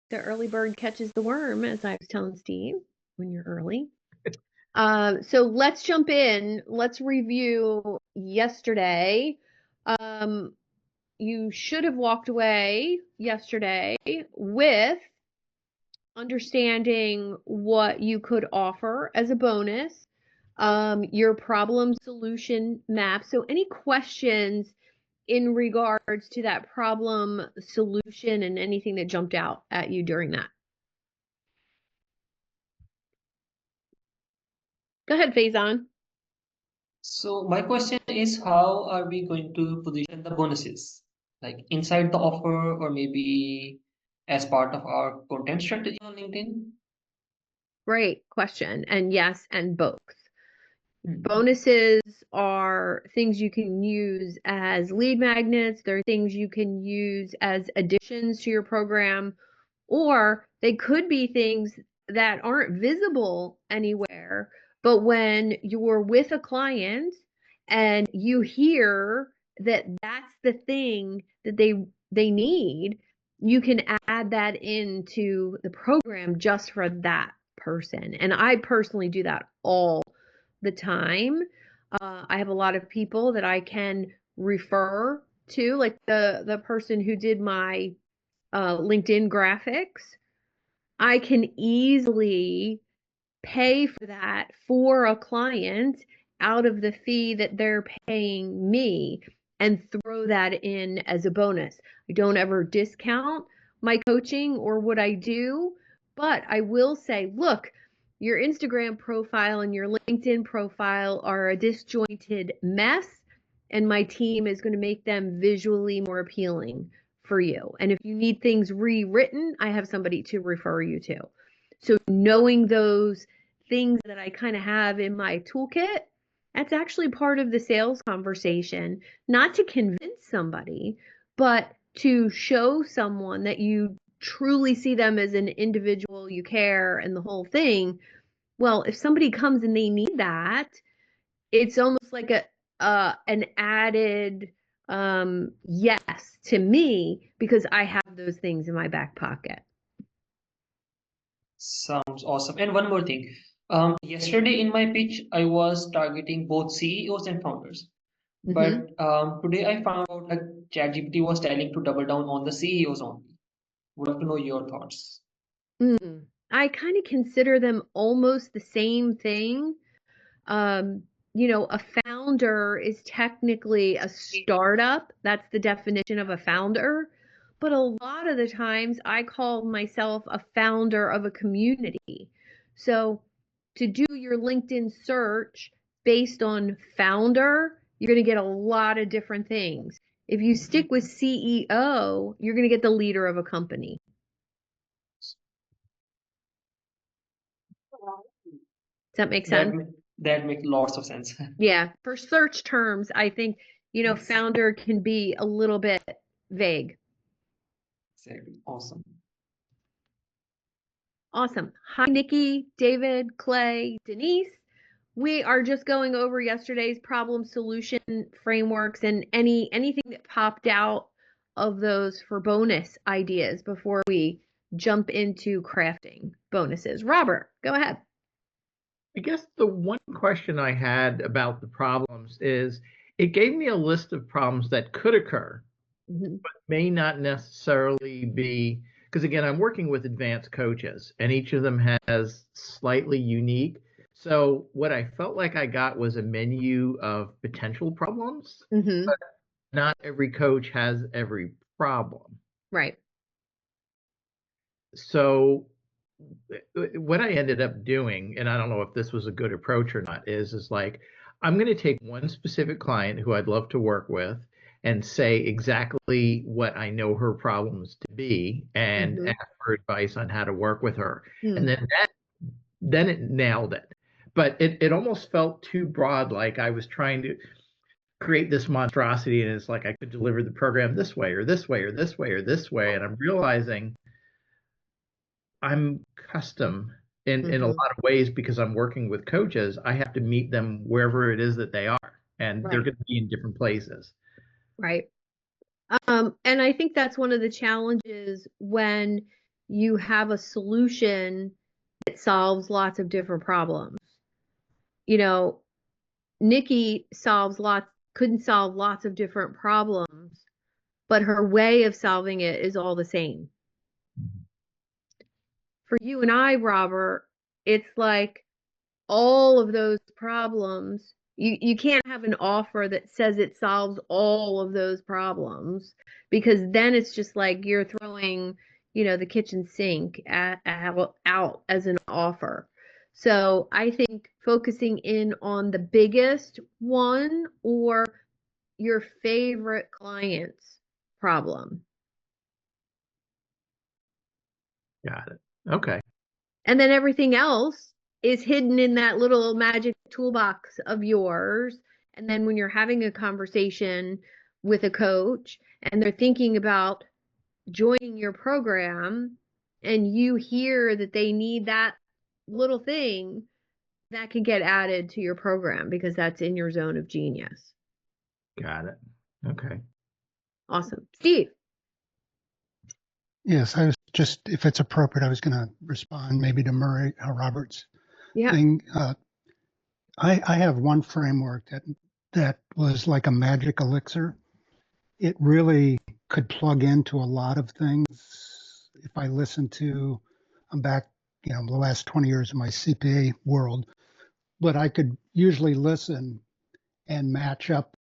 The early bird catches the worm, as I was telling Steve, when you're early. So let's jump in. Let's review yesterday. You should have walked away yesterday with understanding what you could offer as a bonus, your problem solution map. So any questions in regards to that problem solution and anything that jumped out at you during that? Go ahead, Faison. So my question is, how are we going to position the bonuses? Like inside the offer or maybe as part of our content strategy on LinkedIn? Great question. And yes, and both. Hmm. Bonuses are things you can use as lead magnets. They're things you can use as additions to your program, or they could be things that aren't visible anywhere. But when you're with a client and you hear that that's the thing that they need, you can add that into the program just for that person. And I personally do that all the time. I have a lot of people that I can refer to, like the person who did my LinkedIn graphics. I can easily pay for that for a client out of the fee that they're paying me and throw that in as a bonus. I don't ever discount my coaching or what I do, but I will say, look, your Instagram profile and your LinkedIn profile are a disjointed mess, and my team is going to make them visually more appealing for you. And if you need things rewritten, I have somebody to refer you to. So knowing those things that I kind of have in my toolkit, that's actually part of the sales conversation, not to convince somebody, but to show someone that you truly see them as an individual, you care, and the whole thing. Well, if somebody comes and they need that, it's almost like an added yes to me because I have those things in my back pocket. Sounds awesome. And one more thing. Yesterday in my pitch, I was targeting both CEOs and founders. Mm-hmm. But today I found out like ChatGPT was telling to double down on the CEOs only. Would love to know your thoughts. I kind of consider them almost the same thing. Um, a founder is technically a startup. That's the definition of a founder. But a lot of the times I call myself a founder of a community. So to do your LinkedIn search based on founder, you're going to get a lot of different things. If you stick with CEO, you're going to get the leader of a company. Does that make That sense? ma- that makes lots of sense. Yeah, for search terms, I think, Yes, founder can be a little bit vague. exactly. Awesome. Awesome. Hi, Nikki, David, Clay, Denise. We are just going over yesterday's problem solution frameworks and anything that popped out of those for bonus ideas before we jump into crafting bonuses. Robert, go ahead. I guess the one question I had about the problems is it gave me a list of problems that could occur, Mhm. but may not necessarily be, because again, I'm working with advanced coaches and each of them has slightly unique. So what I felt like I got was a menu of potential problems, Mhm. but not every coach has every problem. Right. So what I ended up doing, and I don't know if this was a good approach or not, is like I'm going to take one specific client who I'd love to work with and say exactly what I know her problems to be and Mhm. ask for advice on how to work with her. And Mm. then it nailed it. But it almost felt too broad, like I was trying to create this monstrosity and it's like I could deliver the program this way or this way or this way or this way. And I'm realizing I'm custom in a Mhm. lot of ways because I'm working with coaches. I have to meet them wherever it is that they are, and they're Right. going to be in different places. Right. And I think that's one of the challenges when you have a solution that solves lots of different problems. You know, Nikki couldn't solve lots of different problems, but her way of solving it is all the same. For you and I, Robert, it's like all of those problems. You can't have an offer that says it solves all of those problems, because then it's just like you're throwing, the kitchen sink out as an offer. So I think focusing in on the biggest one or your favorite client's problem. Got it. Okay. And then everything else is hidden in that little magic toolbox of yours. And then when you're having a conversation with a coach and they're thinking about joining your program and you hear that they need that little thing, that can get added to your program because that's in your zone of genius. Got it. Okay. Awesome. Steve. Yes, I was just, if it's appropriate, I was going to respond maybe to Murray Roberts' Yeah. thing. I have one framework that was like a magic elixir. It really could plug into a lot of things. If I listen to, I'm back, the last 20 years of my CPA world, but I could usually listen and match up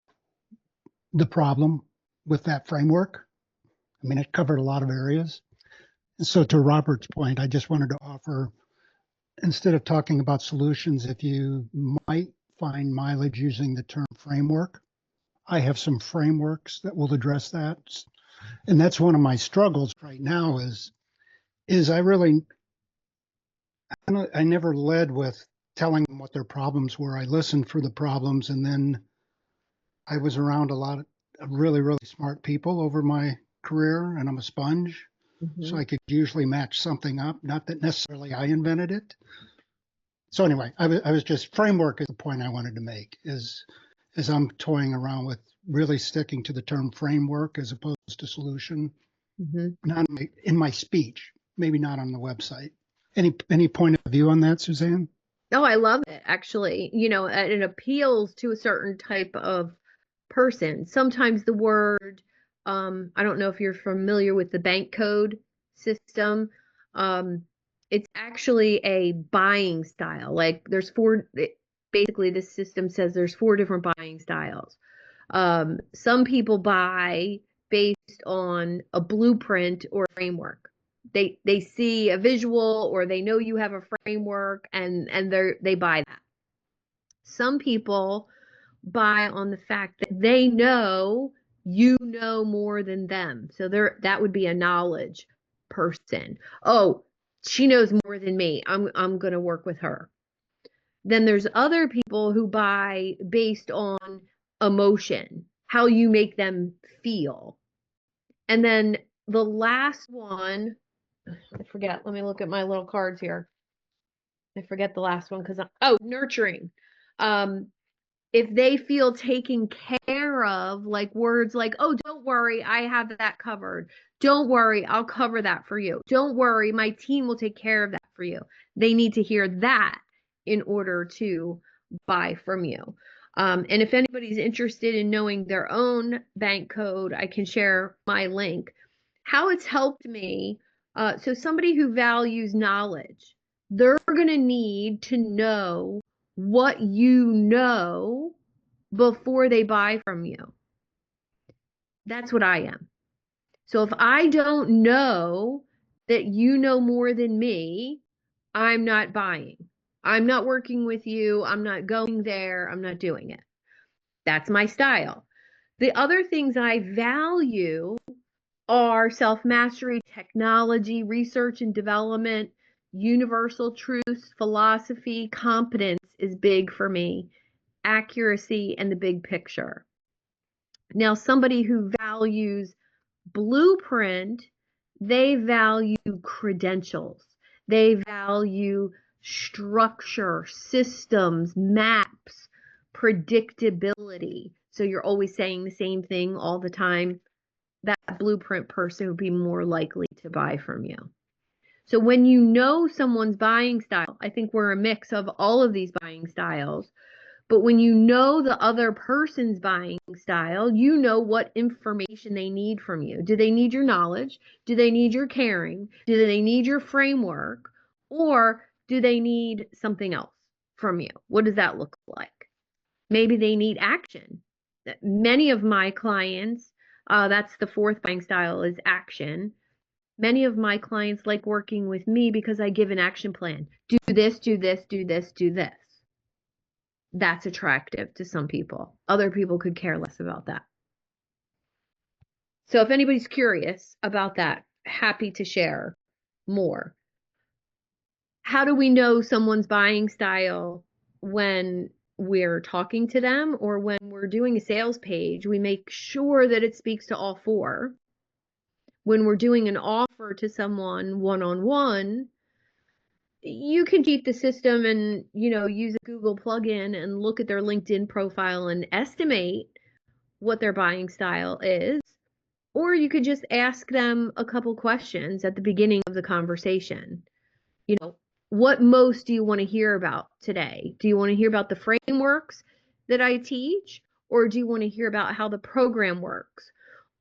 the problem with that framework. I mean, it covered a lot of areas. And so to Robert's point, I just wanted to offer, instead of talking about solutions, if you might find mileage using the term framework, I have some frameworks that will address that. And that's one of my struggles right now is I never led with telling them what their problems were. I listened for the problems, and then I was around a lot of really, really smart people over my career, and I'm a sponge. So I could usually match something up, not that necessarily I invented it. So anyway, I was just, framework is the point I wanted to make, is I'm toying around with really sticking to the term framework as opposed to solution, not in my speech, maybe not on the website. Any point of view on that, Suzanne? Oh, I love it, actually. It appeals to a certain type of person. Sometimes the word, I don't know if you're familiar with the bank code system. It's actually a buying style. Like basically this system says there's 4 different buying styles. Some people buy based on a blueprint or a framework. They see a visual or they know you have a framework and they buy that. Some people buy on the fact that they know you know more than them. So that would be a knowledge person. Oh, she knows more than me. I'm going to work with her. Then there's other people who buy based on emotion, how you make them feel. And then the last one, I forget. Let me look at my little cards here. I forget the last one because nurturing. If they feel taken care of, like words like, oh, don't worry, I have that covered. Don't worry, I'll cover that for you. Don't worry, my team will take care of that for you. They need to hear that in order to buy from you. And if anybody's interested in knowing their own bank code, I can share my link. How it's helped me. So somebody who values knowledge, they're going to need to know what you know before they buy from you. That's what I am. So if I don't know that you know more than me, I'm not buying. I'm not working with you. I'm not going there. I'm not doing it. That's my style. The other things I value are self-mastery, technology, research and development, universal truths, philosophy, competence is big for me, accuracy, and the big picture. Now, somebody who values blueprint, they value credentials. They value structure, systems, maps, predictability. So you're always saying the same thing all the time. That blueprint person would be more likely to buy from you. So when you know someone's buying style, I think we're a mix of all of these buying styles. But when you know the other person's buying style, you know what information they need from you. Do they need your knowledge? Do they need your caring? Do they need your framework? Or do they need something else from you? What does that look like? Maybe they need action. Many of my clients, that's the fourth buying style, is action. Many of my clients like working with me because I give an action plan. Do this, do this, do this, do this. That's attractive to some people. Other people could care less about that. So if anybody's curious about that, happy to share more. How do we know someone's buying style when we're talking to them or when we're doing a sales page? We make sure that it speaks to all four. When we're doing an offer to someone one-on-one, you can cheat the system and, use a Google plugin and look at their LinkedIn profile and estimate what their buying style is. Or you could just ask them a couple questions at the beginning of the conversation. What most do you want to hear about today? Do you want to hear about the frameworks that I teach? Or do you want to hear about how the program works?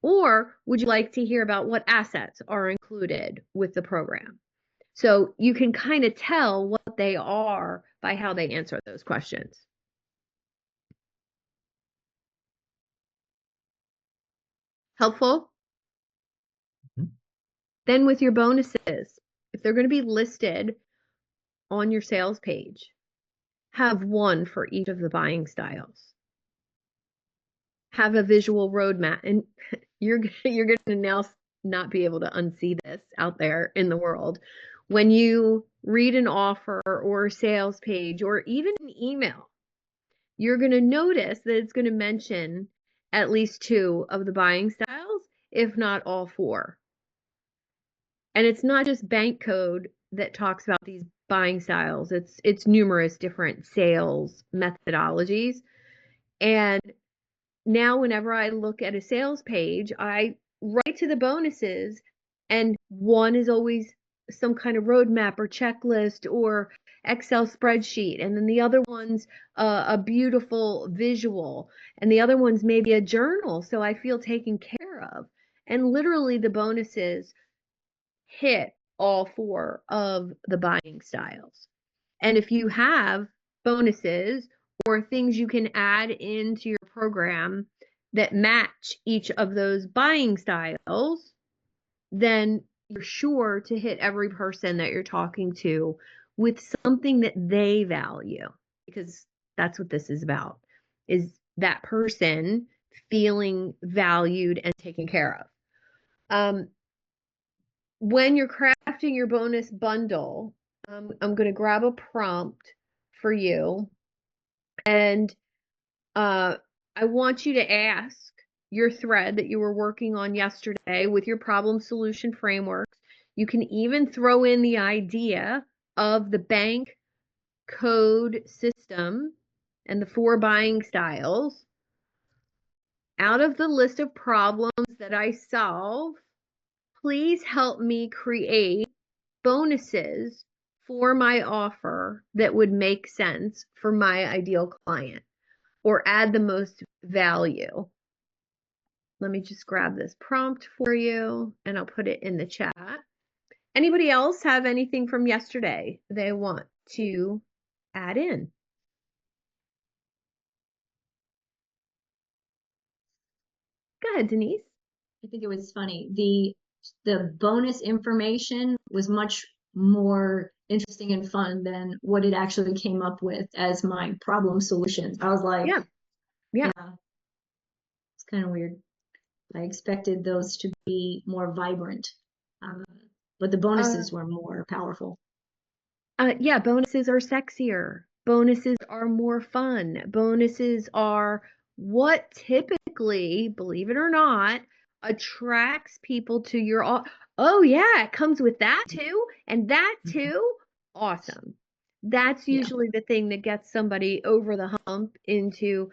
Or would you like to hear about what assets are included with the program? So you can kind of tell what they are by how they answer those questions. Helpful? Mhm. Then with your bonuses, if they're going to be listed on your sales page, have one for each of the buying styles. Have a visual roadmap, and you're going to now not be able to unsee this out there in the world. When you read an offer or a sales page or even an email, you're going to notice that it's going to mention at least two of the buying styles, if not all four. And it's not just bank code that talks about these buying styles. It's numerous different sales methodologies. And now whenever I look at a sales page, I write to the bonuses, and one is always some kind of roadmap or checklist or Excel spreadsheet, and then the other one's a beautiful visual, and the other one's maybe a journal, so I feel taken care of. And literally the bonuses hit all four of the buying styles. And if you have bonuses or things you can add into your program that match each of those buying styles, then you're sure to hit every person that you're talking to with something that they value, because that's what this is about, is that person feeling valued and taken care of. When you're crafting your bonus bundle, I'm going to grab a prompt for you, and I want you to ask your thread that you were working on yesterday with your problem solution frameworks. You can even throw in the idea of the bank code system and the four buying styles. Out of the list of problems that I solve, please help me create bonuses for my offer that would make sense for my ideal client or add the most value. Let me just grab this prompt for you and I'll put it in the chat. Anybody else have anything from yesterday they want to add in? Go ahead, Denise. I think it was funny. The bonus information was much more interesting and fun than what it actually came up with as my problem solutions. I was like, Yeah. It's kind of weird. I expected those to be more vibrant, but the bonuses were more powerful. Yeah, bonuses are sexier. Bonuses are more fun. Bonuses are what typically, believe it or not, attracts people to your, oh yeah, it comes with that too, and that too. Awesome. That's usually the thing that gets somebody over the hump into,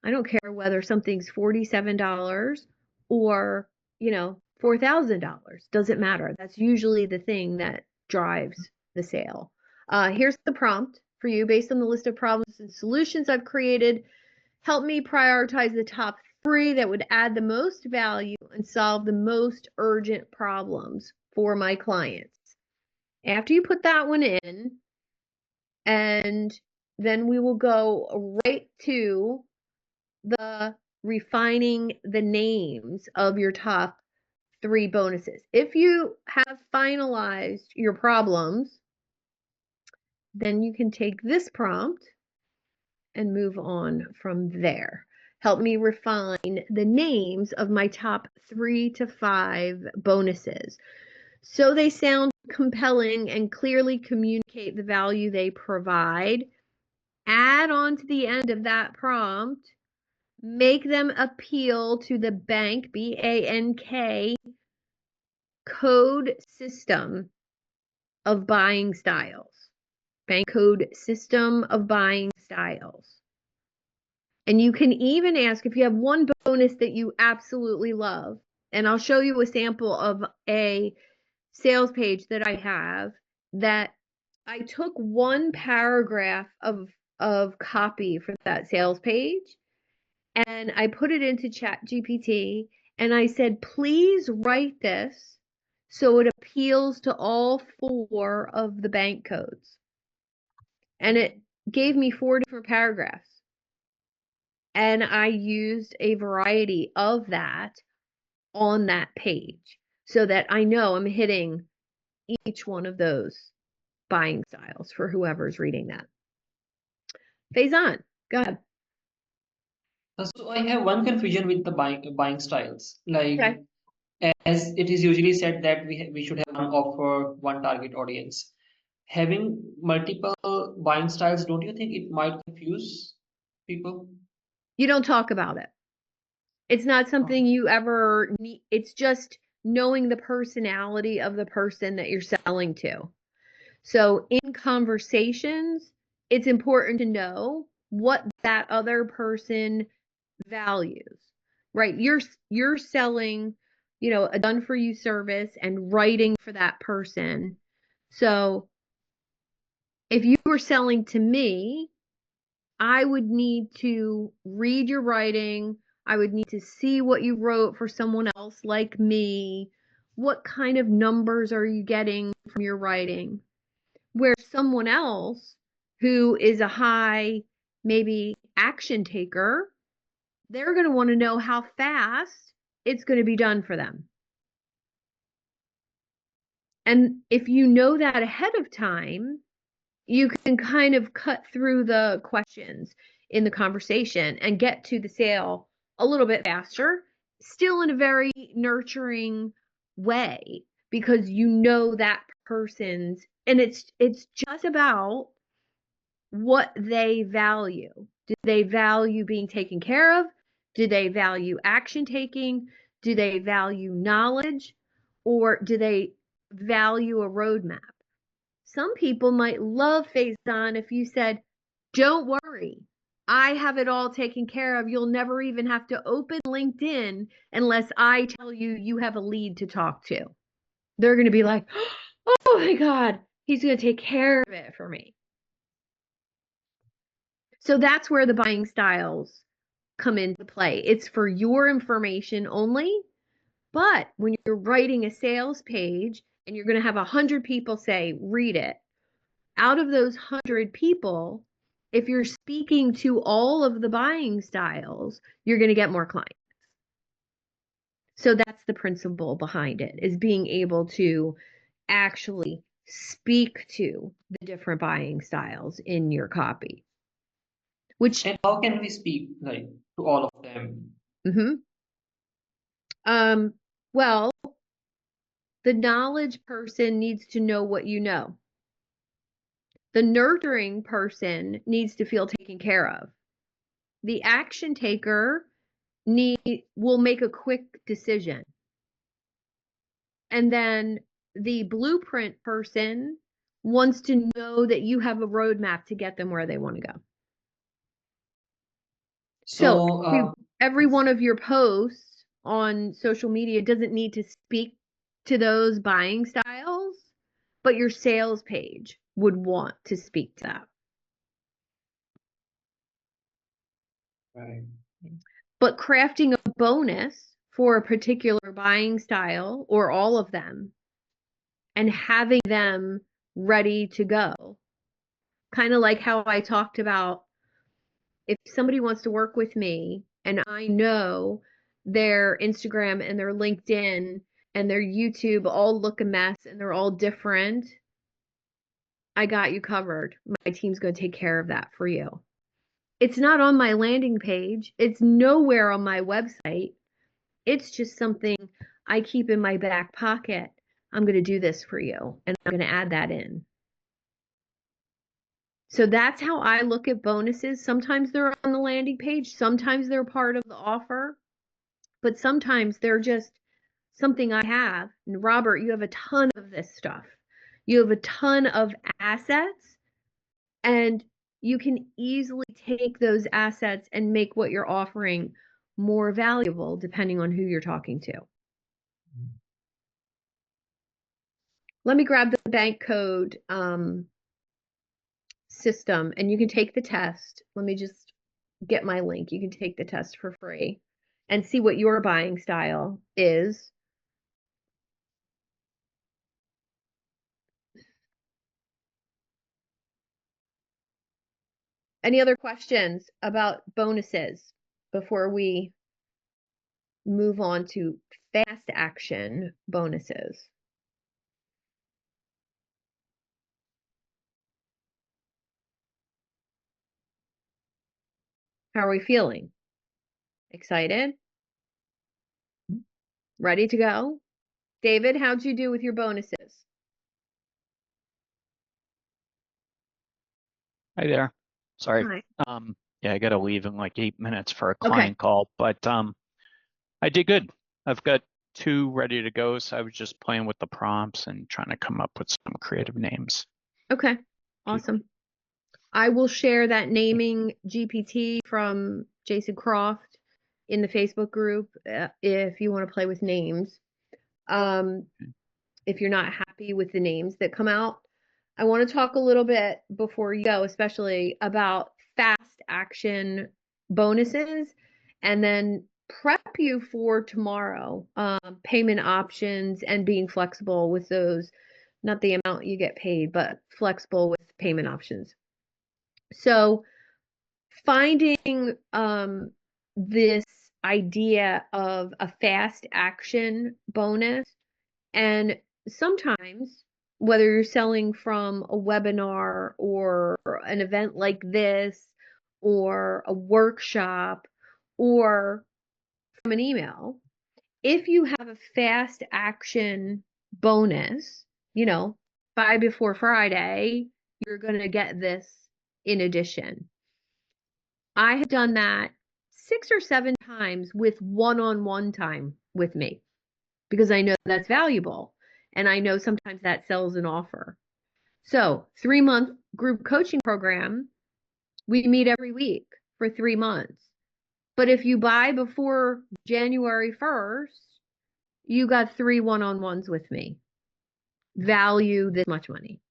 I don't care whether something's $47 or, $4,000. Doesn't matter. That's usually the thing that drives the sale. Here's the prompt for you based on the list of problems and solutions I've created. Help me prioritize the top 3 that would add the most value and solve the most urgent problems for my clients. After you put that one in, and then we will go right to the refining the names of your top 3 bonuses. If you have finalized your problems, then you can take this prompt and move on from there. Help me refine the names of my top 3 to 5 bonuses so they sound compelling and clearly communicate the value they provide. Add on to the end of that prompt, make them appeal to the bank, BANK, code system of buying styles. Bank code system of buying styles. And you can even ask if you have one bonus that you absolutely love. And I'll show you a sample of a sales page that I have that I took one paragraph of copy for that sales page and I put it into ChatGPT and I said, please write this so it appeals to all 4 of the bank codes. And it gave me 4 different paragraphs. And I used a variety of that on that page so that I know I'm hitting each one of those buying styles for whoever's reading that. Faizan, go ahead. So I have one confusion with the buying styles. Like, Okay. as it is usually said that we should have one offer, one target audience. Having multiple buying styles, don't you think it might confuse people? You don't talk about it. It's not something you ever need. It's just knowing the personality of the person that you're selling to. So in conversations, it's important to know what that other person values, right? You're selling, a done for you service and writing for that person. So if you were selling to me, I would need to read your writing. I would need to see what you wrote for someone else like me. What kind of numbers are you getting from your writing? Where someone else who is a high, maybe action taker, they're going to want to know how fast it's going to be done for them. And if you know that ahead of time, you can kind of cut through the questions in the conversation and get to the sale a little bit faster, still in a very nurturing way, because you know that person's, and it's just about what they value. Do they value being taken care of? Do they value action taking? Do they value knowledge? Or do they value a roadmap? Some people might love Faizan if you said, don't worry, I have it all taken care of. You'll never even have to open LinkedIn unless I tell you you have a lead to talk to. They're going to be like, oh my God, he's going to take care of it for me. So that's where the buying styles come into play. It's for your information only. But when you're writing a sales page and you're going to have 100 people say, read it, out of those 100 people, if you're speaking to all of the buying styles, you're going to get more clients. So that's the principle behind it, is being able to actually speak to the different buying styles in your copy. And how can we speak like to all of them? Well, the knowledge person needs to know what you know. The nurturing person needs to feel taken care of. The action taker will make a quick decision. And then the blueprint person wants to know that you have a roadmap to get them where they want to go. So every one of your posts on social media doesn't need to speak to those buying styles, but your sales page would want to speak to that. Right. But crafting a bonus for a particular buying style or all of them and having them ready to go, kind of like how I talked about if somebody wants to work with me and I know their Instagram and their LinkedIn and their YouTube all look a mess and they're all different, I got you covered. My team's going to take care of that for you. It's not on my landing page. It's nowhere on my website. It's just something I keep in my back pocket. I'm going to do this for you, and I'm going to add that in. So that's how I look at bonuses. Sometimes they're on the landing page, sometimes they're part of the offer, but sometimes they're just something I have. And Robert, you have a ton of this stuff. You have a ton of assets, and you can easily take those assets and make what you're offering more valuable depending on who you're talking to. Let me grab the bank code system and you can take the test. Let me just get my link. You can take the test for free and see what your buying style is. Any other questions about bonuses before we move on to fast action bonuses? How are we feeling? Excited? Ready to go? David, how'd you do with your bonuses? Hi there. Sorry. Hi. Yeah, I gotta leave in like 8 minutes for a Okay. client call, but I did good. I've got 2 ready to go, so I was just playing with the prompts and trying to come up with some creative names. Okay. Awesome. I will share that naming GPT from Jason Croft in the Facebook group if you want to play with names. If you're not happy with the names that come out, I want to talk a little bit before you go, especially about fast action bonuses, and then prep you for tomorrow, payment options and being flexible with those, not the amount you get paid, but flexible with payment options. So finding this idea of a fast action bonus, and sometimes whether you're selling from a webinar or an event like this or a workshop or from an email, if you have a fast action bonus, buy before Friday, you're going to get this in addition. I have done that 6 or 7 times with one-on-one time with me because I know that's valuable and I know sometimes that sells an offer. So 3-month group coaching program, we meet every week for 3 months. But if you buy before January 1st, you got 3 one-on-ones with me. Value this much money.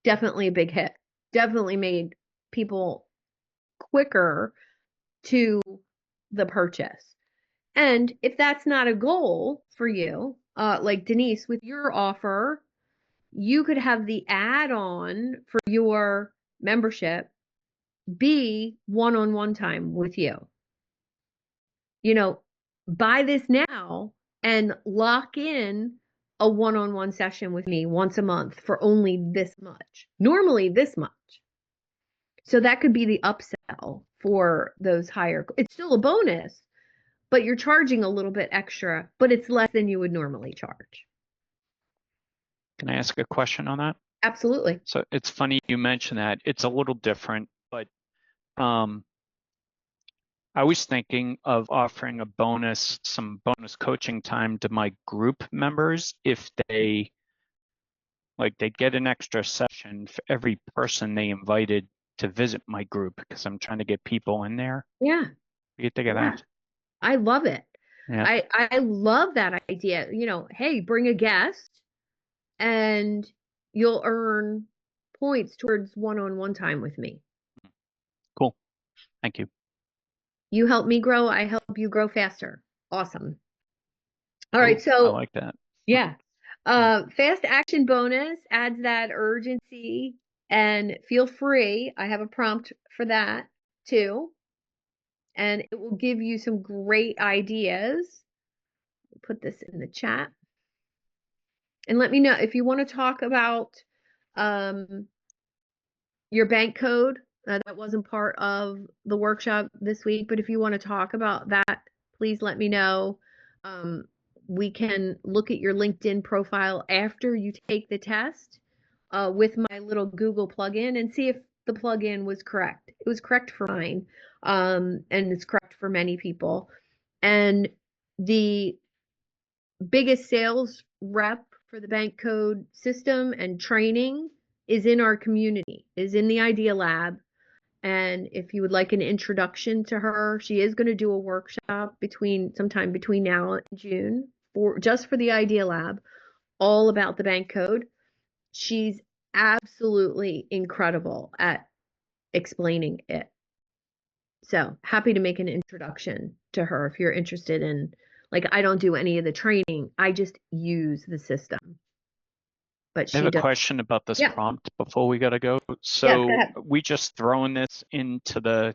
Definitely a big hit. Definitely made people quicker to the purchase. And if that's not a goal for you, like Denise, with your offer, you could have the add-on for your membership be one-on-one time with you. Buy this now and lock in a one-on-one session with me once a month for only this much. Normally this much. So that could be the upsell for those higher. It's still a bonus, but you're charging a little bit extra, but it's less than you would normally charge. Can I ask a question on that? Absolutely. So it's funny you mentioned that. It's a little different, but I was thinking of offering some bonus coaching time to my group members if they get an extra session for every person they invited to visit my group because I'm trying to get people in there. Yeah. What do you think of that? I love it. Yeah. I love that idea. Hey, bring a guest and you'll earn points towards one-on-one time with me. Cool. Thank you. You help me grow, I help you grow faster. Awesome. All right, Ooh, I so like that. yeah. Fast action bonus adds that urgency, and feel free. I have a prompt for that too. And it will give you some great ideas. Put this in the chat. And let me know if you want to talk about your bank code. That wasn't part of the workshop this week, but if you want to talk about that, please let me know. We can look at your LinkedIn profile after you take the test with my little Google plugin and see if the plugin was correct. It was correct for mine, and it's correct for many people. And the biggest sales rep for the bank code system and training is in our community, is in the Idea Lab. And if you would like an introduction to her, she is going to do a workshop sometime between now and June just for the Idea Lab, all about the bank code. She's absolutely incredible at explaining it. So happy to make an introduction to her if you're interested in, like, I don't do any of the training. I just use the system. But I have she a does. question about this Yeah. prompt before we gotta go. Yeah, go So ahead. we just throwing this into the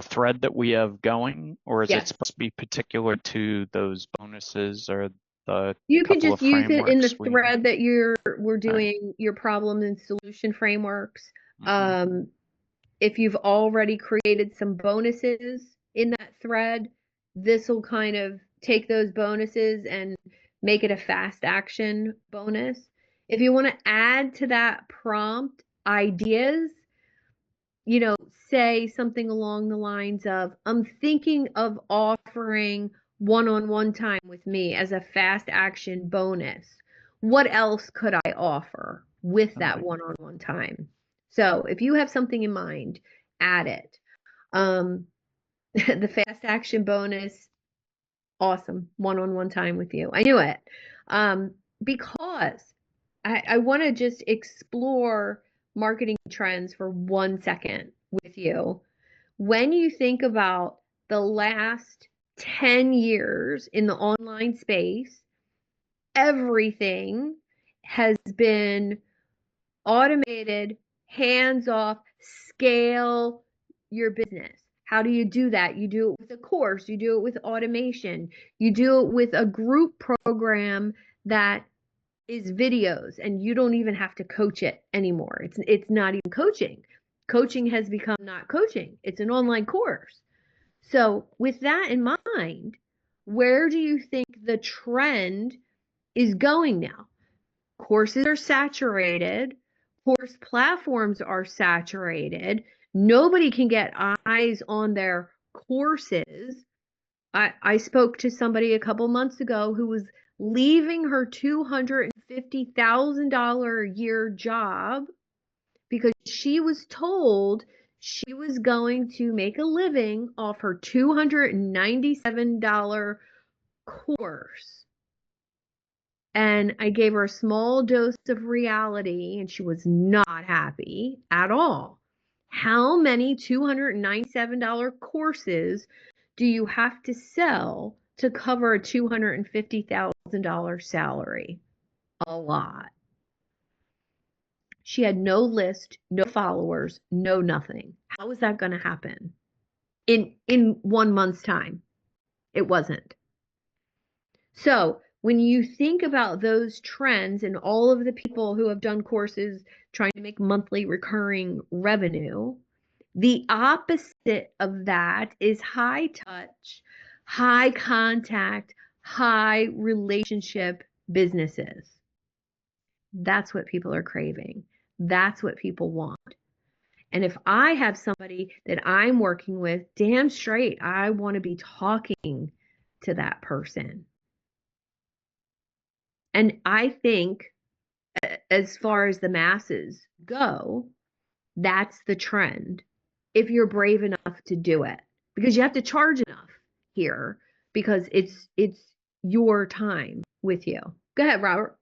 thread that we have going, or is it Yes. supposed to be particular to those bonuses or the You can couple of just use it in the frameworks we? thread that we're All right. doing your problem and solution frameworks. Mhm. If you've already created some bonuses in that thread, this will kind of take those bonuses and make it a fast action bonus. If you want to add to that prompt ideas, you know, say something along the lines of, I'm thinking of offering one-on-one time with me as a fast action bonus. What else could I offer with that one-on-one time? So if you have something in mind, add it. The fast action bonus, awesome. One-on-one time with you. I knew it. Because I want to just explore marketing trends for 1 second with you. When you think about the last 10 years in the online space, everything has been automated, hands off, scale your business. How do you do that? You do it with a course, you do it with automation, you do it with a group program that is videos, and you don't even have to coach it anymore. It's not even coaching. Coaching has become not coaching. It's an online course. So, with that in mind, where do you think the trend is going now? Courses are saturated, course platforms are saturated. Nobody can get eyes on their courses. I spoke to somebody a couple months ago who was leaving her $250,000 a year job because she was told she was going to make a living off her $297 course. And I gave her a small dose of reality, and she was not happy at all. How many $297 courses do you have to sell to cover a $250,000 salary? A lot. She had no list, no followers, no nothing. How is that going to happen in 1 month's time? It wasn't. So when you think about those trends and all of the people who have done courses trying to make monthly recurring revenue, the opposite of that is high touch, high contact, high relationship businesses. That's what people are craving. That's what people want. And if I have somebody that I'm working with, damn straight, I want to be talking to that person. And I think, as far as the masses go, that's the trend if you're brave enough to do it, because you have to charge enough here because it's your time with you. Go ahead, Robert.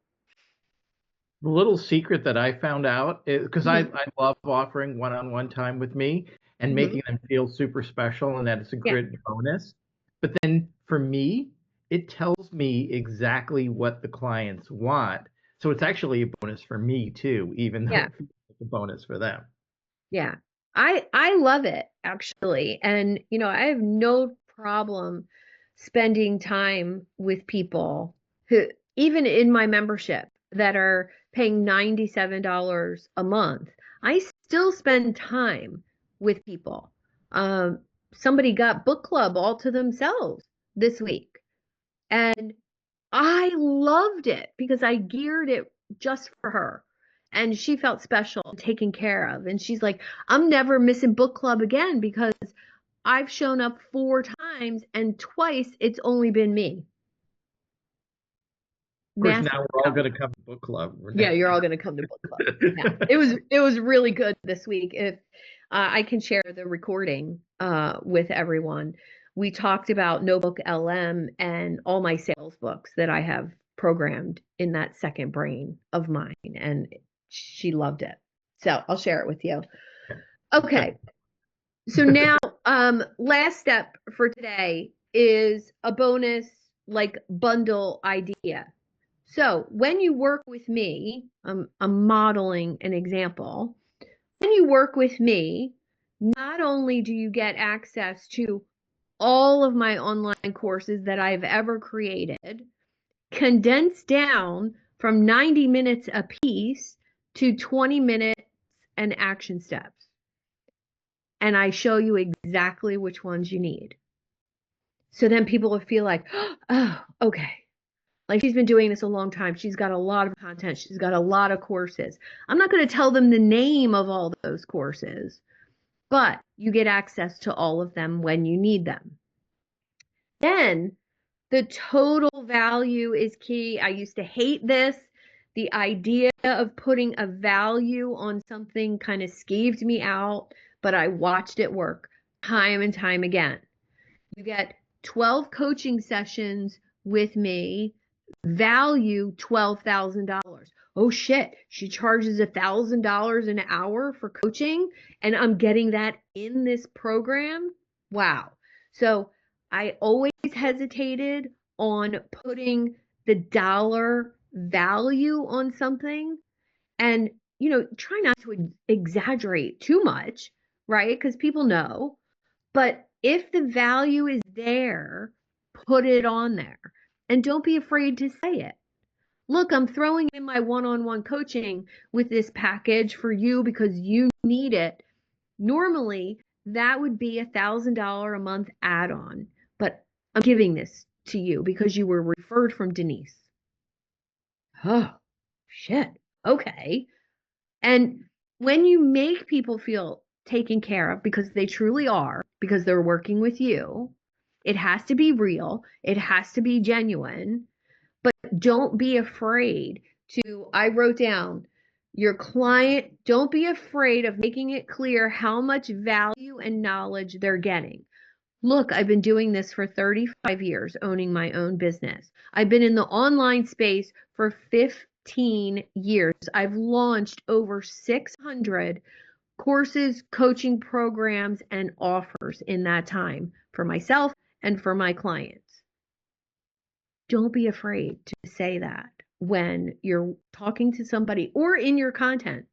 The little secret that I found out, because Mhm. I love offering one-on-one time with me and Mhm. making them feel super special and that it's a Yeah. great bonus. But then for me, it tells me exactly what the clients want. So it's actually a bonus for me too, even though Yeah. it feels like a bonus for them. Yeah. I love it actually. And I have no problem spending time with people who even in my membership that are paying $97 a month. I still spend time with people. Um, Somebody got book club all to themselves this week. And I loved it because I geared it just for her. And she felt special and taken care of. And she's like, I'm never missing book club again because I've shown up 4 times and twice it's only been me. Of course, Massive now we're all power. going to come to book club. Yeah, you're all going to come to book club. Yeah, it was really good this week. If I can share the recording with everyone, we talked about No Book LM and all my sales books that I have programmed in that second brain of mine, and she loved it. So I'll share it with you. Okay, so now last step for today is a bonus like bundle idea. So when you work with me, I'm modeling an example. When you work with me, not only do you get access to all of my online courses that I've ever created, condensed down from 90 minutes a piece to 20 minutes and action steps. And I show you exactly which ones you need. So then people will feel like, oh, okay. Like she's been doing this a long time. She's got a lot of content. She's got a lot of courses. I'm not going to tell them the name of all those courses, but you get access to all of them when you need them. Then the total value is key. I used to hate this. The idea of putting a value on something kind of skeeved me out, but I watched it work time and time again. You get 12 coaching sessions with me, value $12,000. Oh shit, she charges $1,000 an hour for coaching, and I'm getting that in this program. Wow. So I always hesitated on putting the dollar value on something and, try not to exaggerate too much, right? Because people know. But if the value is there, put it on there. And don't be afraid to say it. Look, I'm throwing in my one-on-one coaching with this package for you because you need it. Normally, that would be $1,000 a month add-on, but I'm giving this to you because you were referred from Denise. Oh, shit. Okay. And when you make people feel taken care of, because they truly are, because they're working with you, it has to be real, it has to be genuine, but don't be afraid to, I wrote down, your client, don't be afraid of making it clear how much value and knowledge they're getting. Look, I've been doing this for 35 years, owning my own business. I've been in the online space for 15 years. I've launched over 600 courses, coaching programs, and offers in that time for myself and for my clients. Don't be afraid to say that when you're talking to somebody or in your content.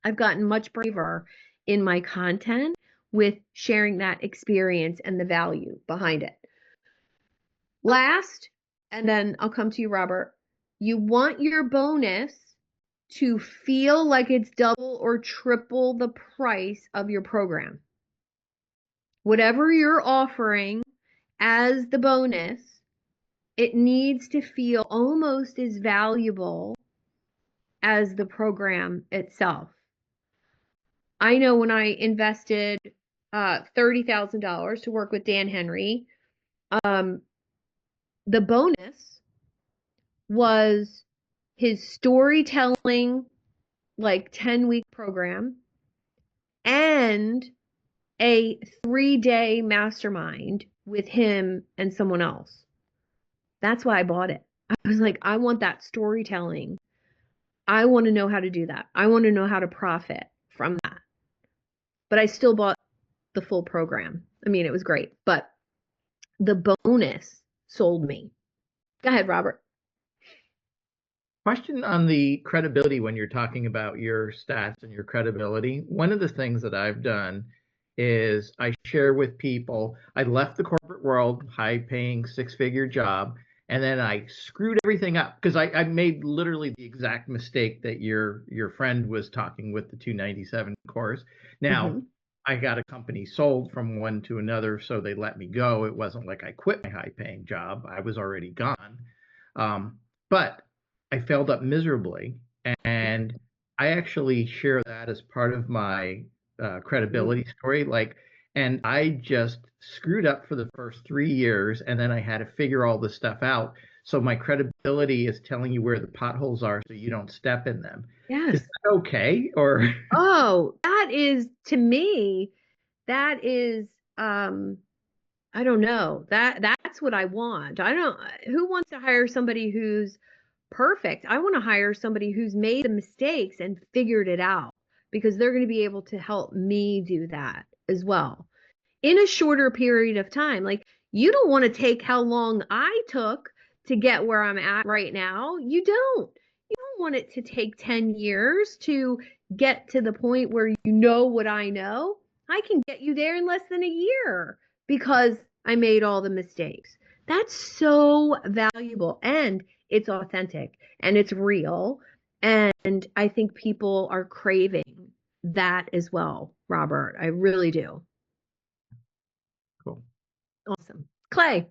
I've gotten much braver in my content with sharing that experience and the value behind it. Last, and then I'll come to you, Robert. You want your bonus to feel like it's double or triple the price of your program. Whatever you're offering as the bonus, it needs to feel almost as valuable as the program itself. I know when I invested $30,000 to work with Dan Henry, the bonus was his storytelling, like 10-week program, and a 3-day mastermind with him and someone else. That's why I bought it. I was like, I want that storytelling I want to know how to do that. I want to know how to profit from that. But I still bought the full program. I mean, it was great, but the bonus sold me. Go ahead, Robert. Question on the credibility when you're talking about your stats and your credibility. One of the things that I've done is I share with people, I left the corporate world, high paying 6-figure job, and then I screwed everything up because I made literally the exact mistake that your friend was talking with the 297 course. Now, I got a company sold from one to another, so they let me go. It wasn't like I quit my high paying job. I was already gone. But I failed up miserably, and I actually share that as part of my credibility story. Like, and I just screwed up for the first 3 years, and then I had to figure all this stuff out. So my credibility is telling you where the potholes are, so you don't step in them. Yes. Is that okay? Or oh, that is, to me, that is I don't know. That's what I want. Who wants to hire somebody who's perfect? I want to hire somebody who's made the mistakes and figured it out, because they're going to be able to help me do that as well in a shorter period of time. Like, you don't want to take how long I took to get where I'm at right now. You don't want it to take 10 years to get to the point where you know what I know. I can get you there in less than a year because I made all the mistakes. That's so valuable, and it's authentic and it's real. And I think people are craving that as well, Robert. I really do. cool. Awesome. Clay.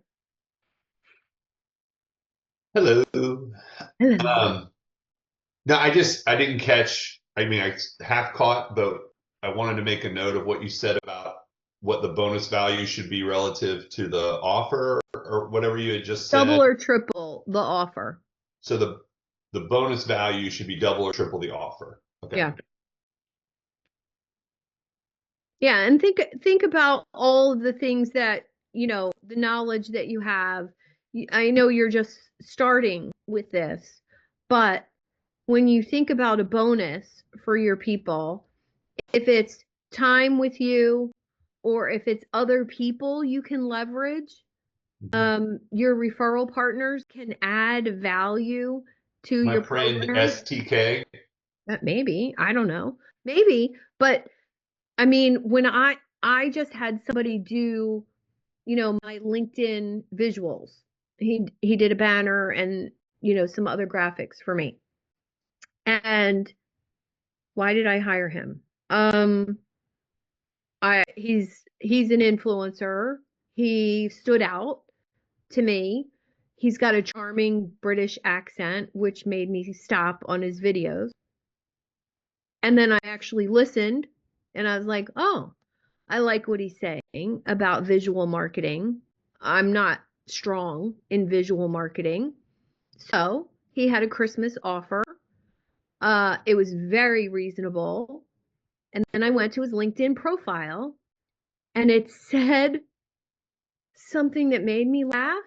Hello. Hello. No, I didn't catch. I mean, I half caught, but I wanted to make a note of what you said about what the bonus value should be relative to the offer, or whatever you had just said. Double or triple the offer. So the bonus value should be double or triple the offer. Okay. Yeah. Yeah, and think about all of the things that, the knowledge that you have. I know you're just starting with this, but when you think about a bonus for your people, if it's time with you or if it's other people you can leverage, your referral partners can add value to My your friend program. STK. Maybe, I don't know. Maybe, but I mean, when I just had somebody do, my LinkedIn visuals. He did a banner and, some other graphics for me. And why did I hire him? He's an influencer. He stood out to me. He's got a charming British accent, which made me stop on his videos. And then I actually listened and I was like, oh, I like what he's saying about visual marketing. I'm not strong in visual marketing. So he had a Christmas offer. It was very reasonable. And then I went to his LinkedIn profile and it said something that made me laugh.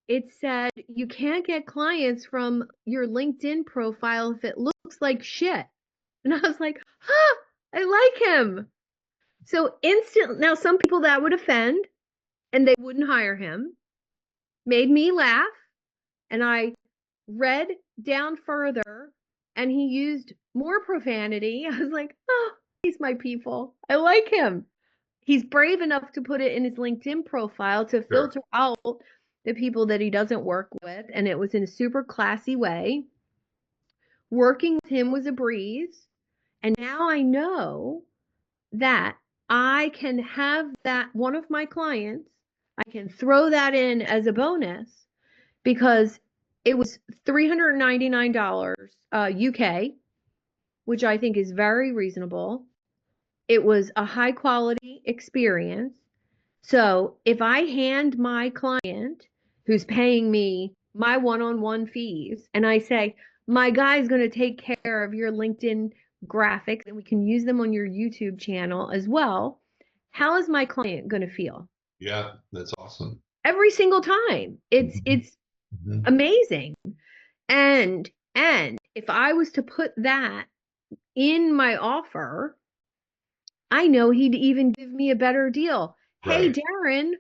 It said, you can't get clients from your LinkedIn profile if it looks like shit. And I was like, I like him. So now some people that would offend and they wouldn't hire him, made me laugh. And I read down further and he used more profanity. I was like, oh, he's my people. I like him. He's brave enough to put it in his LinkedIn profile to filter out the people that he doesn't work with. And it was in a super classy way. Working with him was a breeze. And now I know that I can have that one of my clients, I can throw that in as a bonus because it was $399 UK, which I think is very reasonable. It was a high quality experience. So if I hand my client who's paying me my one-on-one fees and I say, my guy's going to take care of your LinkedIn graphics and we can use them on your YouTube channel as well, how is my client going to feel? Yeah, that's awesome. Every single time. It's amazing. And if I was to put that in my offer, I know he'd even give me a better deal. Hey, Right. Darren,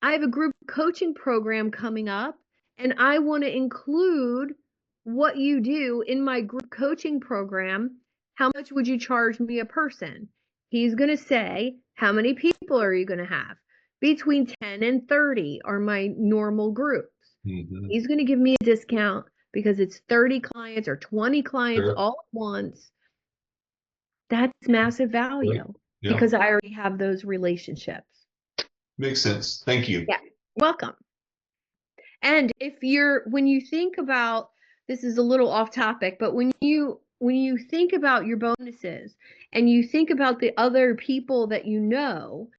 I have a group coaching program coming up, and I want to include what you do in my group coaching program. How much would you charge me a person? He's going to say, how many people are you going to have? Between 10 and 30 are my normal groups. Mhm. He's going to give me a discount because it's 30 clients or 20 clients Sure. all at once. That's massive value Yeah. because I already have those relationships. Makes sense. Thank you. Yeah, welcome. And when you think about, this is a little off topic, but when you think about your bonuses and you think about the other people that you know,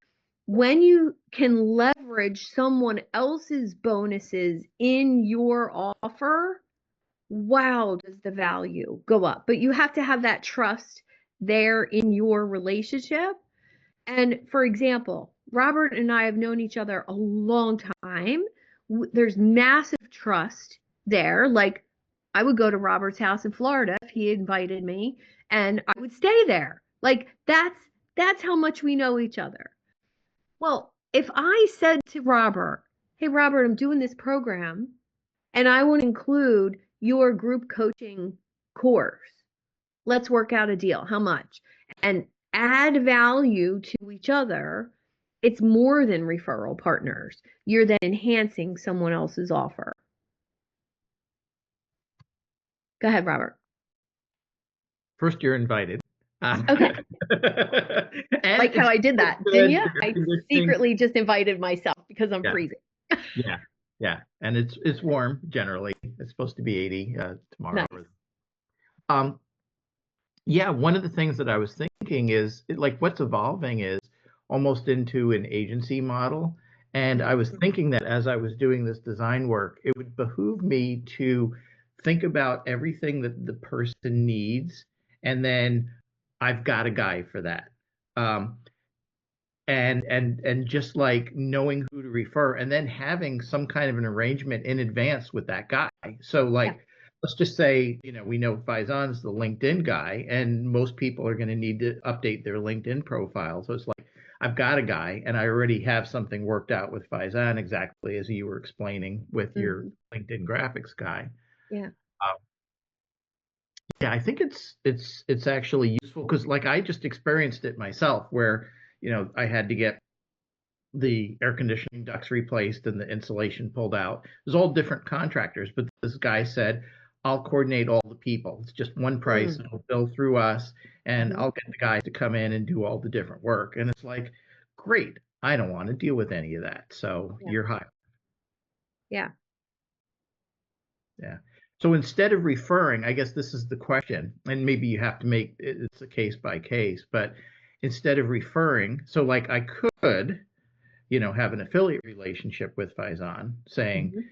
when you can leverage someone else's bonuses in your offer, wow, does the value go up. But you have to have that trust there in your relationship. And for example, Robert and I have known each other a long time. There's massive trust there. Like, I would go to Robert's house in Florida if he invited me, and I would stay there. Like, that's how much we know each other. Well, if I said to Robert, "Hey Robert, I'm doing this program and I want to include your group coaching course. Let's work out a deal. How much?" And add value to each other, it's more than referral partners. You're then enhancing someone else's offer. Go ahead, Robert. First, you're invited. Okay. And Like how I did that, didn't you? I conditioning. secretly just invited myself because I'm freezing. Yeah, and it's warm generally. It's supposed to be 80 tomorrow. Nice. Yeah, one of the things that I was thinking is like what's evolving is almost into an agency model. And I was thinking that as I was doing this design work, it would behoove me to think about everything that the person needs, and then I've got a guy for that. Um, and just like knowing who to refer and then having some kind of an arrangement in advance with that guy. So like let's just say, we know Faizan's the LinkedIn guy and most people are going to need to update their LinkedIn profile. So it's like I've got a guy and I already have something worked out with Faizan exactly as you were explaining with your LinkedIn graphics guy. Yeah. Yeah, I think it's actually useful because like I just experienced it myself where I had to get the air conditioning ducts replaced and the insulation pulled out. It was all different contractors, but this guy said, I'll coordinate all the people. It's just one price. It'll bill through us, and I'll get the guys to come in and do all the different work. And it's like, great. I don't want to deal with any of that. So you're hired. Yeah. Yeah. So instead of referring, I guess this is the question, and maybe you have to make it's a case by case, but instead of referring, so like I could have an affiliate relationship with Faizan saying,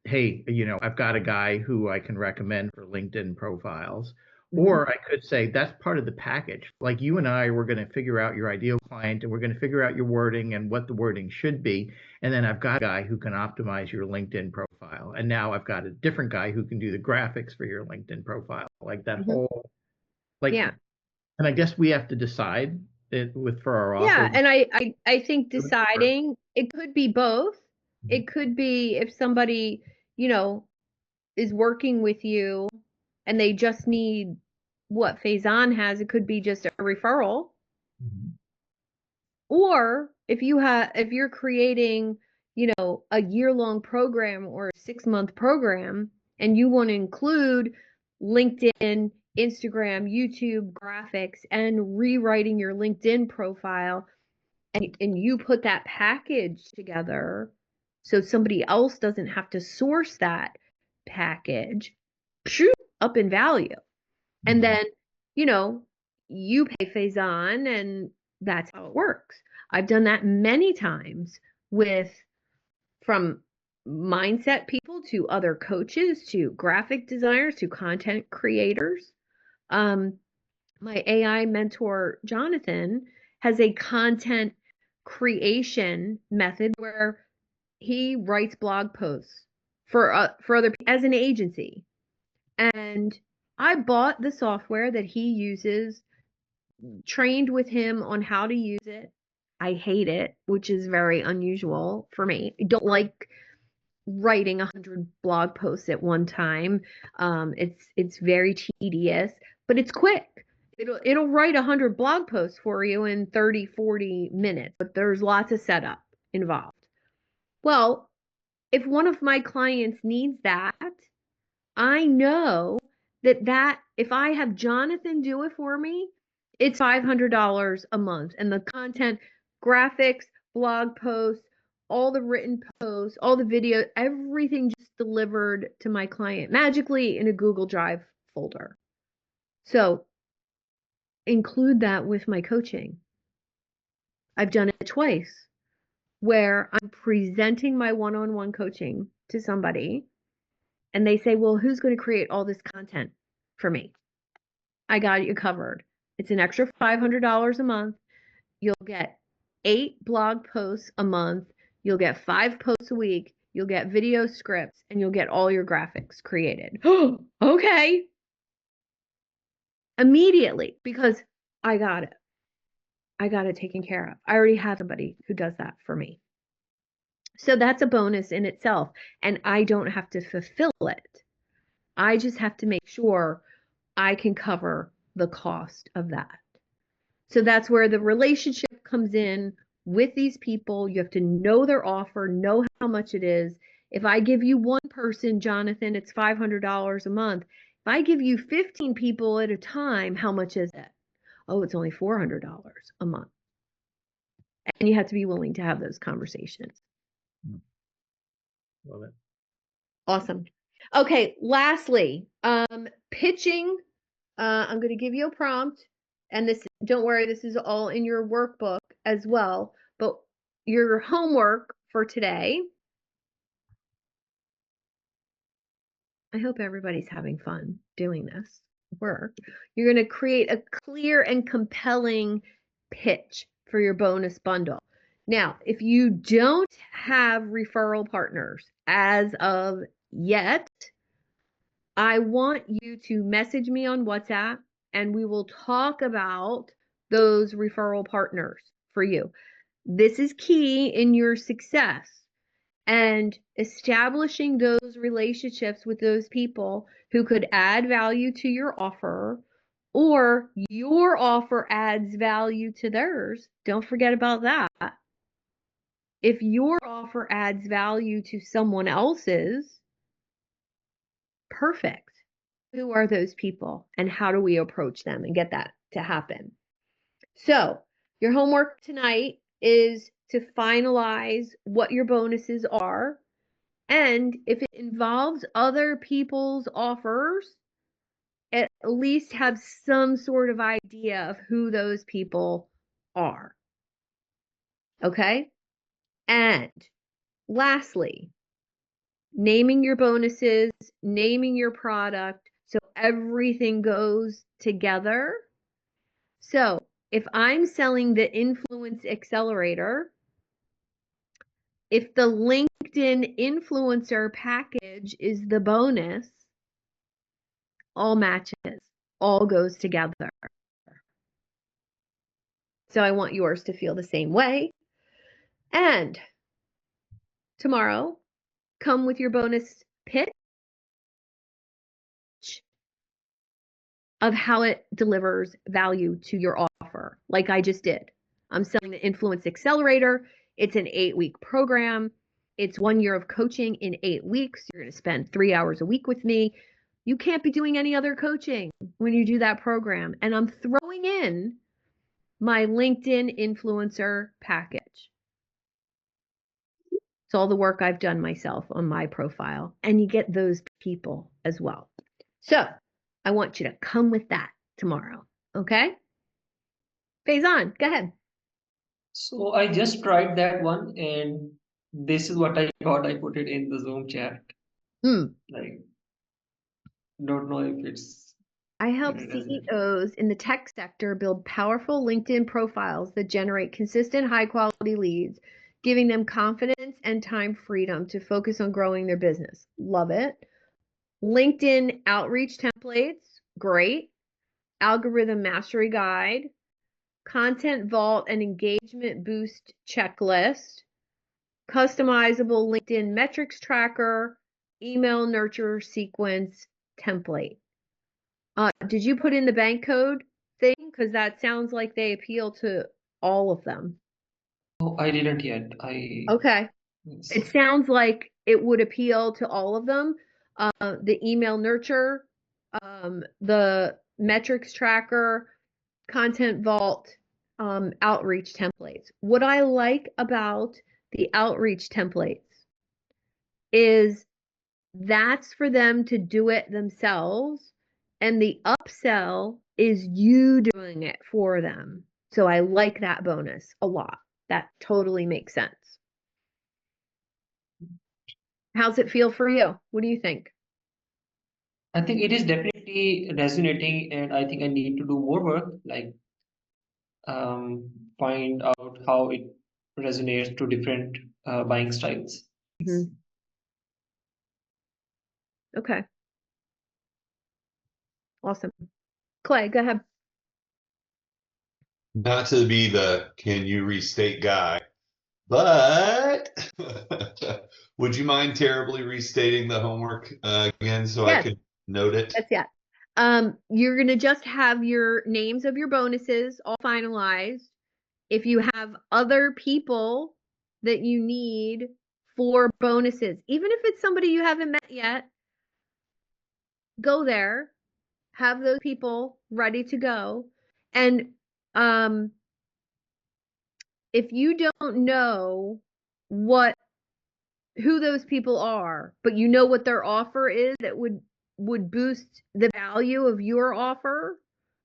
hey, I've got a guy who I can recommend for LinkedIn profiles. Or I could say that's part of the package. Like you and I, we're going to figure out your ideal client and we're going to figure out your wording and what the wording should be. And then I've got a guy who can optimize your LinkedIn profile. And now I've got a different guy who can do the graphics for your LinkedIn profile. Like that whole, like, and I guess we have to decide it for our offer. Yeah, and I think deciding it could be both. It could be if somebody, is working with you and they just need what Faizan has, it could be just a referral. Or if you're creating, a year-long program or a 6-month program and you want to include LinkedIn, Instagram, YouTube graphics and rewriting your LinkedIn profile and you put that package together so somebody else doesn't have to source that package, shoot up in value. And then, you pay Faizan and that's how it works. I've done that many times from mindset people to other coaches to graphic designers to content creators. My AI mentor, Jonathan, has a content creation method where he writes blog posts for other as an agency. And I bought the software that he uses, trained with him on how to use it. I hate it, which is very unusual for me. I don't like writing 100 blog posts at one time. It's very tedious, but it's quick. It'll write 100 blog posts for you in 30, 40 minutes, but there's lots of setup involved. Well, if one of my clients needs that, I know that if I have Jonathan do it for me, it's $500 a month. And the content, graphics, blog posts, all the written posts, all the video, everything just delivered to my client magically in a Google Drive folder. So include that with my coaching. I've done it twice where I'm presenting my one-on-one coaching to somebody and they say, well, who's going to create all this content for me? I got you covered. It's an extra $500 a month. You'll get 8 blog posts a month. You'll get 5 posts a week. You'll get video scripts and you'll get all your graphics created. Okay. Immediately, because I got it. I got it taken care of. I already have somebody who does that for me. So that's a bonus in itself. And I don't have to fulfill it. I just have to make sure I can cover the cost of that. So that's where the relationship comes in with these people. You have to know their offer, know how much it is. If I give you one person, Jonathan, it's $500 a month. If I give you 15 people at a time, how much is it? Oh, it's only $400 a month. And you have to be willing to have those conversations. Love it. Awesome. Okay, lastly, pitching. I'm going to give you a prompt, and this, don't worry, this is all in your workbook as well, but your homework for today. I hope everybody's having fun doing this work. You're going to create a clear and compelling pitch for your bonus bundle. Now, if you don't have referral partners as of yet, I want you to message me on WhatsApp and we will talk about those referral partners for you. This is key in your success and establishing those relationships with those people who could add value to your offer or your offer adds value to theirs. Don't forget about that. If your offer adds value to someone else's, perfect. Who are those people and how do we approach them and get that to happen? So your homework tonight is to finalize what your bonuses are. And if it involves other people's offers, at least have some sort of idea of who those people are. Okay? And lastly, naming your bonuses, naming your product, so everything goes together. So if I'm selling the Influence Accelerator, if the LinkedIn Influencer package is the bonus, all matches, all goes together. So I want yours to feel the same way. And tomorrow, come with your bonus pitch of how it delivers value to your offer, like I just did. I'm selling the Influence Accelerator. It's an 8-week program. It's 1 year of coaching in 8 weeks. You're going to spend 3 hours a week with me. You can't be doing any other coaching when you do that program. And I'm throwing in my LinkedIn influencer package. It's all the work I've done myself on my profile. And you get those people as well. So I want you to come with that tomorrow. Okay? Faison, go ahead. So I just tried that one and this is what I got. I put it in the Zoom chat. Like, don't know if it's. I help it doesn't. CEOs in the tech sector build powerful LinkedIn profiles that generate consistent, high-quality leads, giving them confidence and time freedom to focus on growing their business. Love it. LinkedIn outreach templates, great. Algorithm mastery guide, content vault and engagement boost checklist, customizable LinkedIn metrics tracker, email nurture sequence template. Did you put in the bank code thing? Because that sounds like they appeal to all of them. Oh, I didn't yet. Okay. It sounds like it would appeal to all of them. The email nurture, the metrics tracker, content vault, outreach templates. What I like about the outreach templates is that's for them to do it themselves, and the upsell is you doing it for them. So I like that bonus a lot. That totally makes sense. How's it feel for you? What do you think? I think it is definitely resonating, and I think I need to do more work, like find out how it resonates to different buying styles. Mm-hmm. Okay. Awesome. Clay, go ahead. Not to be the can you restate guy, but would you mind terribly restating the homework again so I Yes. could note it? Yes. You're going to just have your names of your bonuses all finalized. If you have other people that you need for bonuses, even if it's somebody you haven't met yet, go there, have those people ready to go. And if you don't know who those people are, but you know what their offer is that would boost the value of your offer,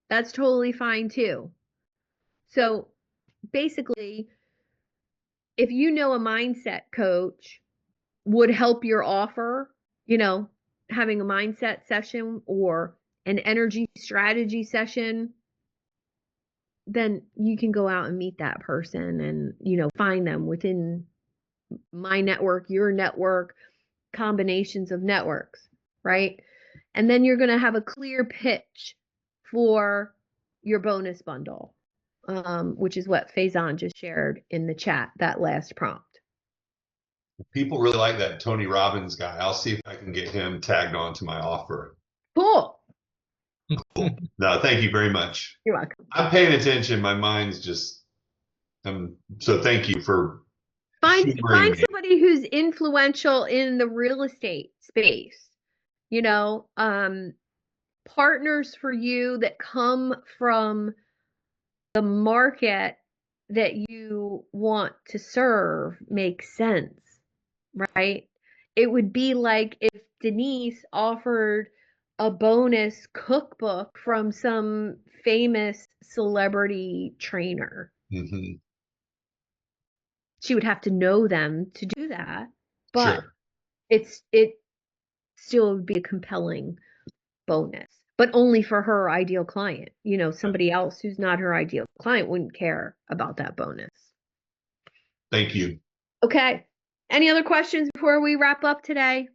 that's totally fine too. So basically, if you know a mindset coach would help your offer, having a mindset session or an energy strategy session, then you can go out and meet that person and, find them within my network, your network, combinations of networks, right? And then you're going to have a clear pitch for your bonus bundle, which is what Faison just shared in the chat, that last prompt. People really like that Tony Robbins guy. I'll see if I can get him tagged on to my offer. Cool. Cool. No, thank you very much. You're welcome. I'm paying attention. My mind's just, so thank you for Find humoring me. somebody who's influential in the real estate space, partners for you that come from the market that you want to serve makes sense, right? It would be like if Denise offered a bonus cookbook from some famous celebrity trainer. Mm-hmm. She would have to know them to do that, but Sure. it still would be a compelling bonus, but only for her ideal client. Somebody else who's not her ideal client wouldn't care about that bonus. Thank you. Okay. Any other questions before we wrap up today?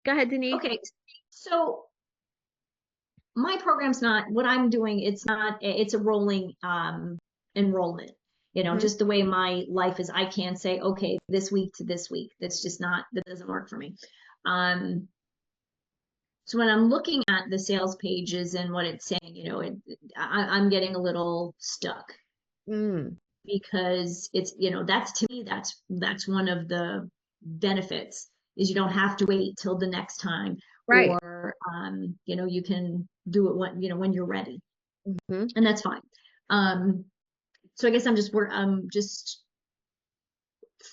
Go ahead, Denise. Okay, so my program's not what I'm doing. It's a rolling enrollment. Just the way my life is, I can't say, okay, this week to this week. That doesn't work for me. So when I'm looking at the sales pages and what it's saying, I'm getting a little stuck. Because it's, that's, to me, that's one of the benefits, is you don't have to wait till the next time. Right. Or you can do it when you're ready. And that's fine. So I guess I'm just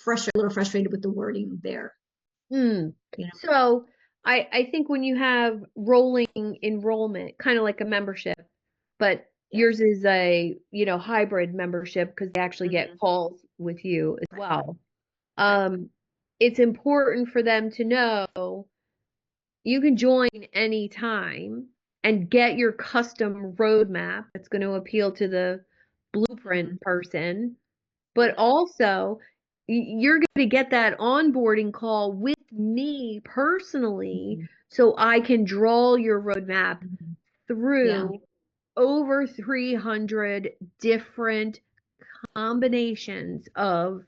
frustrated, a little frustrated with the wording there. So I think when you have rolling enrollment, kind of like a membership, but yours is a hybrid membership because they actually get calls with you as well. It's important for them to know you can join anytime and get your custom roadmap that's going to appeal to the blueprint person, but also you're going to get that onboarding call with me personally, so I can draw your roadmap through over 300 different combinations of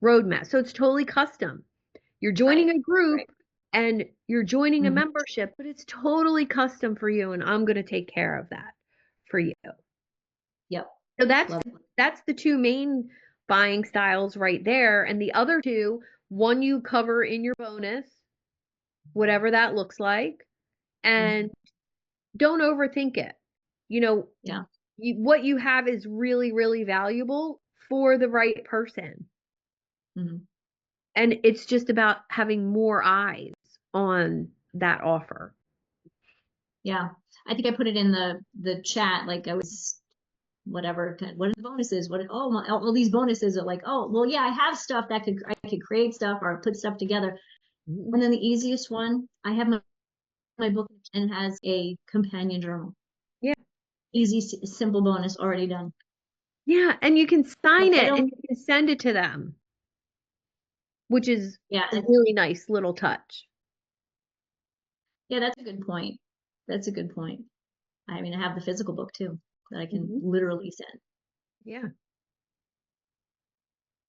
roadmaps. So it's totally custom. You're joining a group and you're joining a membership, but it's totally custom for you, and I'm going to take care of that for you. Yep. So that's the two main buying styles right there. And the other two, one you cover in your bonus, whatever that looks like, and don't overthink it. You know, what you have is really, really valuable for the right person. And it's just about having more eyes on that offer. Yeah. I think I put it in the chat, like I was whatever, what are the bonuses? All these bonuses are like, oh, well, yeah, I have stuff that I could create stuff or put stuff together. And then the easiest one, I have my book and it has a companion journal. Yeah. Easy, simple bonus already done. Yeah, and you can sign it and you can send it to them, which is a really nice little touch. Yeah, that's a good point. That's a good point. I mean, I have the physical book too that I can literally send. Yeah.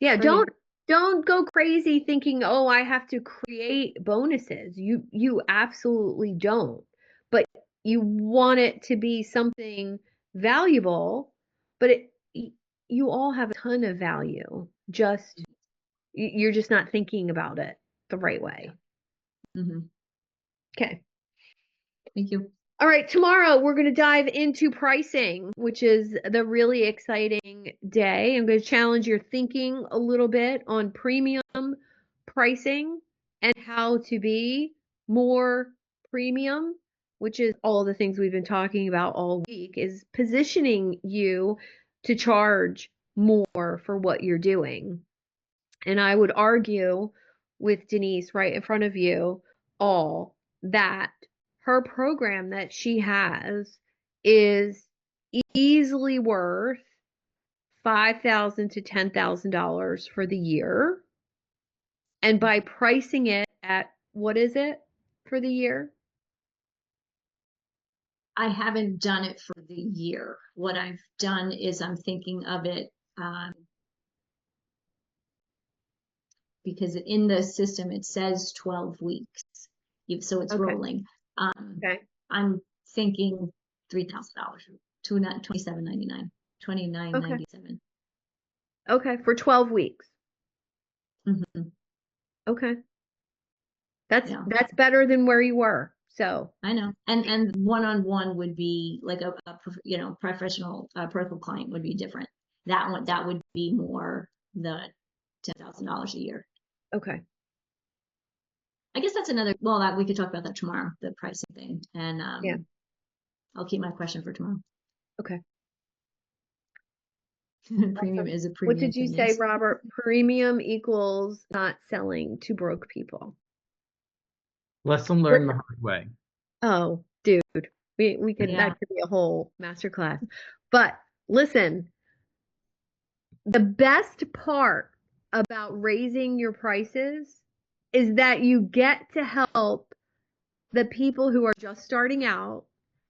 Yeah, don't go crazy thinking, "Oh, I have to create bonuses." You absolutely don't. But you want it to be something valuable, but you all have a ton of value. Just you're just not thinking about it the right way. Okay. Thank you. All right, tomorrow we're going to dive into pricing, which is the really exciting day. I'm going to challenge your thinking a little bit on premium pricing and how to be more premium, which is all the things we've been talking about all week, is positioning you to charge more for what you're doing. And I would argue with Denise right in front of you all that her program that she has is easily worth $5,000 to $10,000 for the year. And by pricing it at, what is it for the year? I haven't done it for the year. What I've done is I'm thinking of it because in the system it says 12 weeks. So it's rolling. I'm thinking $3,000, $27.99, $29.97. Okay, for 12 weeks. Okay. That's better than where you were. So I know. And one-on-one would be like a professional personal client would be different. That would be more the $10,000 a year. Okay. I guess that's another, well, that we could talk about that tomorrow, the pricing thing. And I'll keep my question for tomorrow. Okay. Premium is a premium. What did you say, Robert? Premium equals not selling to broke people. Lesson learned the hard way. Oh, dude, we could that could be a whole masterclass. But listen, the best part about raising your prices is that you get to help the people who are just starting out.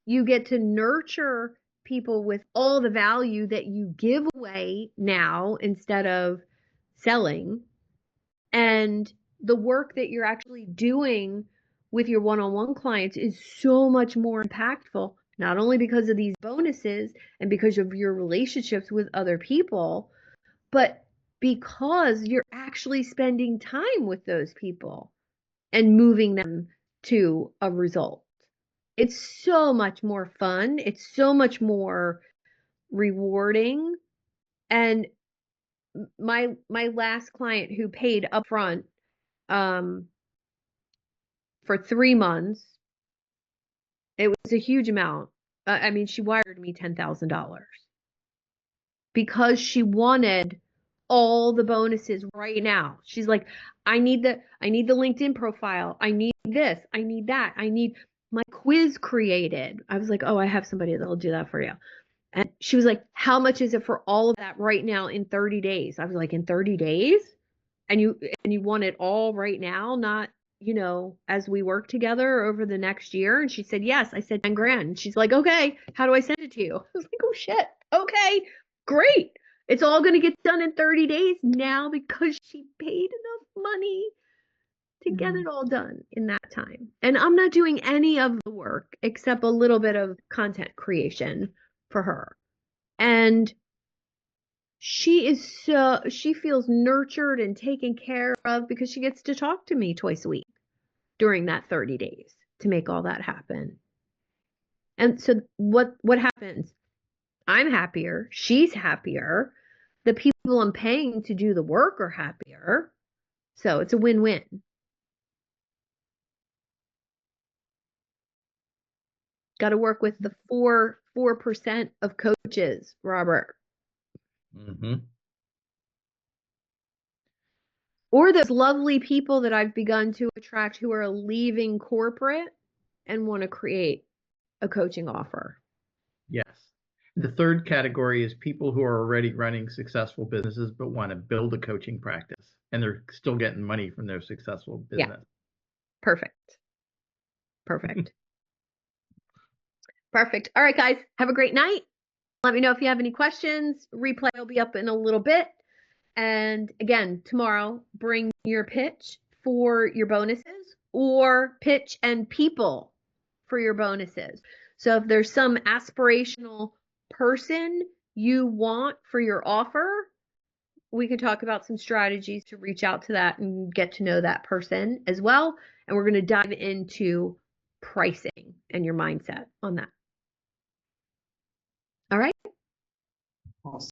You get to nurture people with all the value that you give away now instead of selling. And the work that you're actually doing with your one-on-one clients is so much more impactful, not only because of these bonuses and because of your relationships with other people, but because you're actually spending time with those people and moving them to a result. It's so much more fun. It's so much more rewarding. And my last client who paid upfront for 3 months, it was a huge amount. I mean, she wired me $10,000 because she wanted all the bonuses right now. She's like, I need the LinkedIn profile. I need this. I need that. I need my quiz created. I was like, oh, I have somebody that'll do that for you. And she was like, how much is it for all of that right now in 30 days? I was like, in 30 days? and you want it all right now, not, as we work together over the next year. And she said, yes. I said, 10 grand. She's like, okay, how do I send it to you? I was like, oh shit. Okay, great. It's all going to get done in 30 days now because she paid enough money to get it all done in that time. And I'm not doing any of the work except a little bit of content creation for her. And she feels nurtured and taken care of because she gets to talk to me twice a week during that 30 days to make all that happen. And so what happens? I'm happier, she's happier, the people I'm paying to do the work are happier. So it's a win-win. Got to work with the 4% of coaches, Robert. Mm-hmm. Or those lovely people that I've begun to attract who are leaving corporate and want to create a coaching offer. Yes. The third category is people who are already running successful businesses but want to build a coaching practice, and they're still getting money from their successful business. Yeah. Perfect. Perfect. All right, guys, have a great night. Let me know if you have any questions. Replay will be up in a little bit. And again, tomorrow, bring your pitch for your bonuses or pitch and people for your bonuses. So if there's some aspirational person you want for your offer, we could talk about some strategies to reach out to that and get to know that person as well. And we're going to dive into pricing and your mindset on that. All right. Awesome.